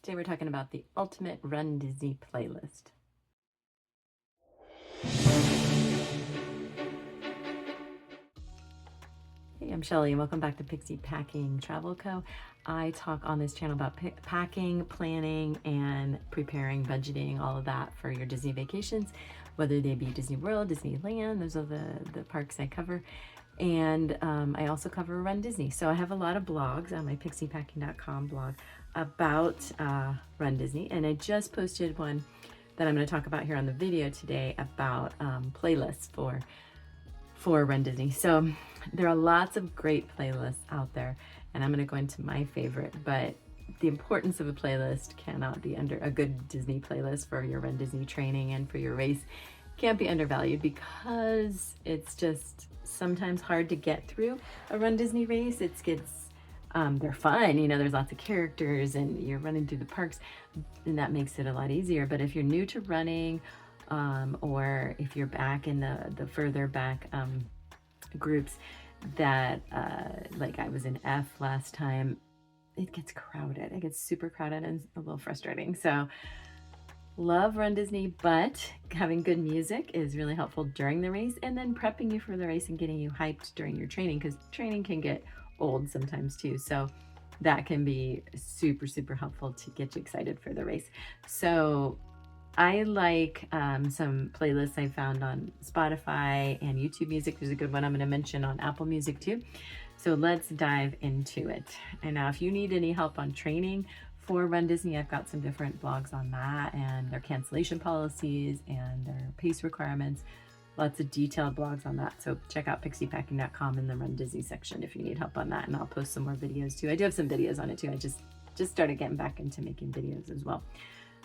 Today we're talking about the ultimate Run Disney playlist. Hey, I'm Shelly and welcome back to Pixie Packing Travel Co. I talk on this channel about packing, planning, and preparing, budgeting, all of that for your Disney vacations, whether they be Disney World, Disneyland, those are the parks I cover. And I also cover Run Disney. So I have a lot of blogs on my pixiepacking.com blog about Run Disney. And I just posted one that I'm going to talk about here on the video today about playlists for Run Disney. So there are lots of great playlists out there, and I'm going to go into my favorite, but the importance of a playlist cannot be under a good Disney playlist for your Run Disney training and for your race can't be undervalued, because it's just sometimes hard to get through a Run Disney race. They're fun, you know, there's lots of characters and you're running through the parks, and that makes it a lot easier. But if you're new to running, or if you're back in the further back groups that like I was in F last time, it gets crowded. It gets super crowded and a little frustrating. So love Run Disney, but having good music is really helpful during the race, and then prepping you for the race and getting you hyped during your training, because training can get old sometimes too. So that can be super, super helpful to get you excited for the race. So I like some playlists I found on Spotify and YouTube Music. There's a good one I'm going to mention on Apple Music too. So let's dive into it. And now if you need any help on training for Run Disney, I've got some different blogs on that and their cancellation policies and their pace requirements. Lots of detailed blogs on that. So check out pixiepacking.com in the Run Disney section if you need help on that. And I'll post some more videos too. I do have some videos on it too. I just started getting back into making videos as well.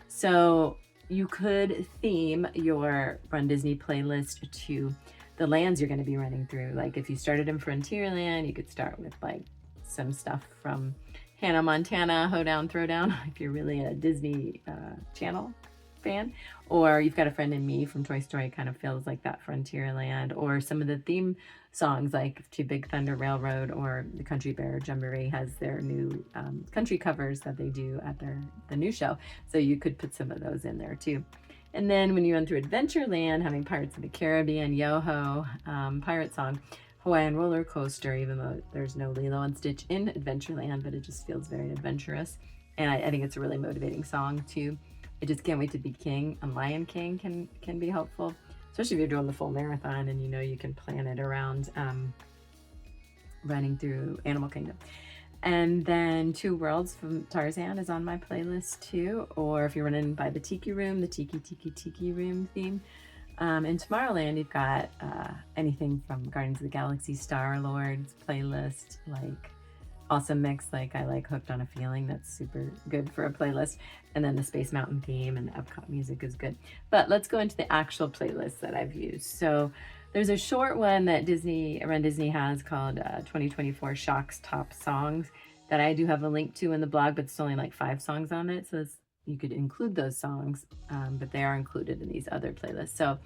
So you could theme your Run Disney playlist to the lands you're going to be running through. Like if you started in Frontierland, you could start with like some stuff from Hannah Montana, Hoedown, Throwdown, if you're really a Disney Channel fan. Or You've Got a Friend in Me from Toy Story kind of feels like that Frontierland. Or some of the theme songs like To Big Thunder Railroad, or the Country Bear Jamboree has their new country covers that they do at the new show. So you could put some of those in there too. And then when you run through Adventureland, having Pirates of the Caribbean, Yo-Ho, Pirate Song, Hawaiian Roller Coaster, even though there's no Lilo and Stitch in Adventureland, but it just feels very adventurous. And I think it's a really motivating song too. I just can't wait to be king. A Lion King can be helpful, especially if you're doing the full marathon and you know you can plan it around running through Animal Kingdom. And then Two Worlds from Tarzan is on my playlist too. Or if you're running by the Tiki Room, the Tiki Room theme. In Tomorrowland, you've got anything from Guardians of the Galaxy, Star-Lord's playlist, like Awesome Mix, like I like Hooked on a Feeling. That's super good for a playlist. And then the Space Mountain theme and the Epcot music is good. But let's go into the actual playlist that I've used. So there's a short one that Run Disney has called 2024 Shocks Top Songs that I do have a link to in the blog, but it's only like 5 songs on it. So you could include those songs, but they are included in these other playlists. So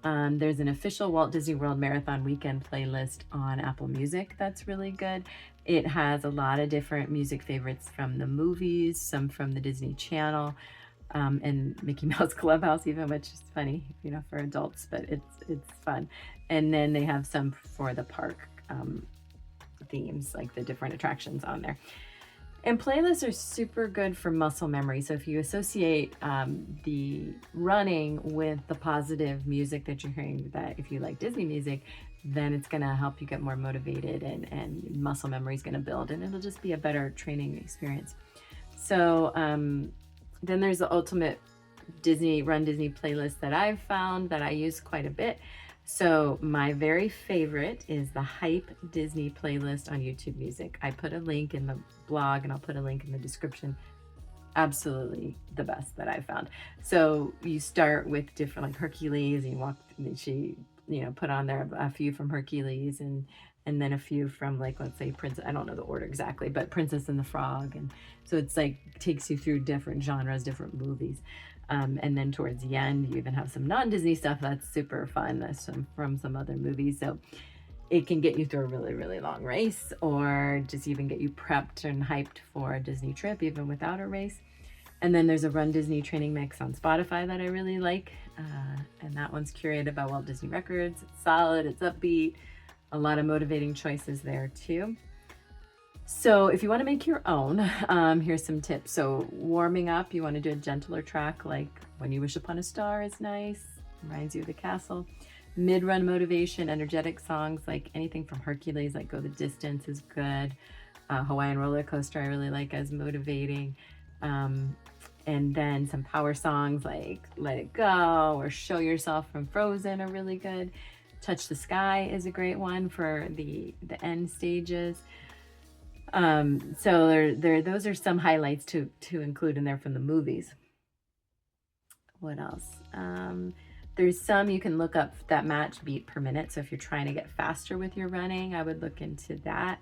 there's an official Walt Disney World Marathon Weekend playlist on Apple Music that's really good. It has a lot of different music favorites from the movies, some from the Disney Channel, and Mickey Mouse Clubhouse even, which is funny, you know, for adults, but it's fun. And then they have some for the park themes, like the different attractions on there. And playlists are super good for muscle memory. So if you associate the running with the positive music that you're hearing, that if you like Disney music, then it's going to help you get more motivated, and muscle memory is going to build, and it'll just be a better training experience. So then there's the ultimate Run Disney playlist that I've found that I use quite a bit. So my very favorite is the Hype Disney playlist on YouTube Music. I put a link in the blog and I'll put a link in the description. Absolutely the best that I've found. So you start with different, like Hercules, and you walk, and she, you know, put on there a few from Hercules, and then a few from, like, let's say Princess, I don't know the order exactly, but Princess and the Frog. And so it's like takes you through different genres, different movies. And then towards the end, you even have some non-Disney stuff that's super fun. That's from some other movies. So it can get you through a really, really long race, or just even get you prepped and hyped for a Disney trip, even without a race. And then there's a Run Disney training mix on Spotify that I really like. And that one's curated by Walt Disney Records. It's solid, it's upbeat, a lot of motivating choices there too. So if you want to make your own, here's some tips. So warming up, you want to do a gentler track like When You Wish Upon a Star is nice, reminds you of the castle. Mid-run motivation, energetic songs like anything from Hercules, like Go the Distance is good. Hawaiian Roller Coaster I really like as motivating. And then some power songs like Let It Go or Show Yourself from Frozen are really good. Touch the Sky is a great one for the end stages. So those are some highlights to include in there from the movies. What else? There's some you can look up that match beat per minute. So if you're trying to get faster with your running, I would look into that.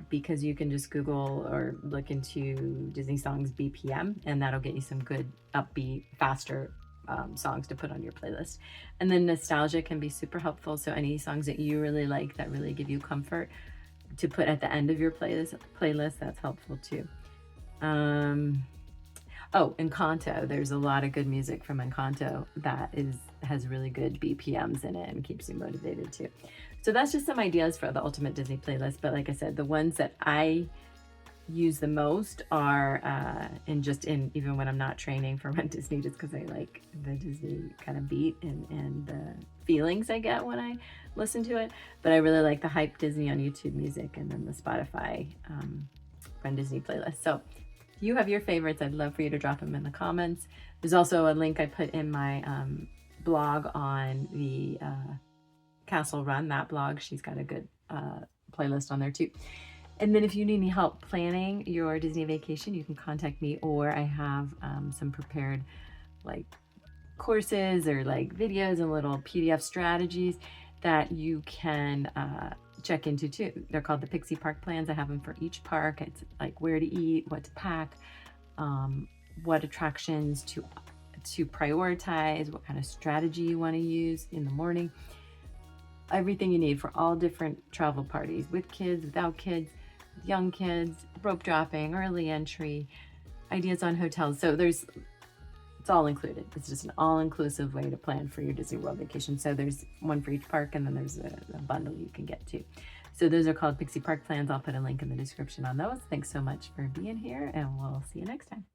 Because you can just Google or look into Disney songs BPM, and that'll get you some good upbeat, faster songs to put on your playlist. And then nostalgia can be super helpful. So any songs that you really like that really give you comfort to put at the end of your playlist, that's helpful too. Oh, Encanto, there's a lot of good music from Encanto that has really good BPMs in it and keeps you motivated too. So that's just some ideas for the Ultimate Disney playlist. But like I said, the ones that I use the most are even when I'm not training for Run Disney, just because I like the Disney kind of beat and the feelings I get when I listen to it. But I really like the Hype Disney on YouTube Music and then the Spotify Run Disney playlist. So if you have your favorites, I'd love for you to drop them in the comments. There's also a link I put in my blog on the Castle Run, that blog. She's got a good playlist on there too. And then if you need any help planning your Disney vacation, you can contact me, or I have some prepared like courses or like videos and little PDF strategies that you can check into too. They're called the Pixie Park plans. I have them for each park. It's like where to eat, what to pack, what attractions to prioritize, what kind of strategy you want to use in the morning. Everything you need for all different travel parties, with kids, without kids, young kids, rope dropping, early entry, ideas on hotels. So it's all included. It's just an all-inclusive way to plan for your Disney World vacation. So there's one for each park, and then there's a bundle you can get too. So those are called Pixie Park plans. I'll put a link in the description on those. Thanks so much for being here, and we'll see you next time.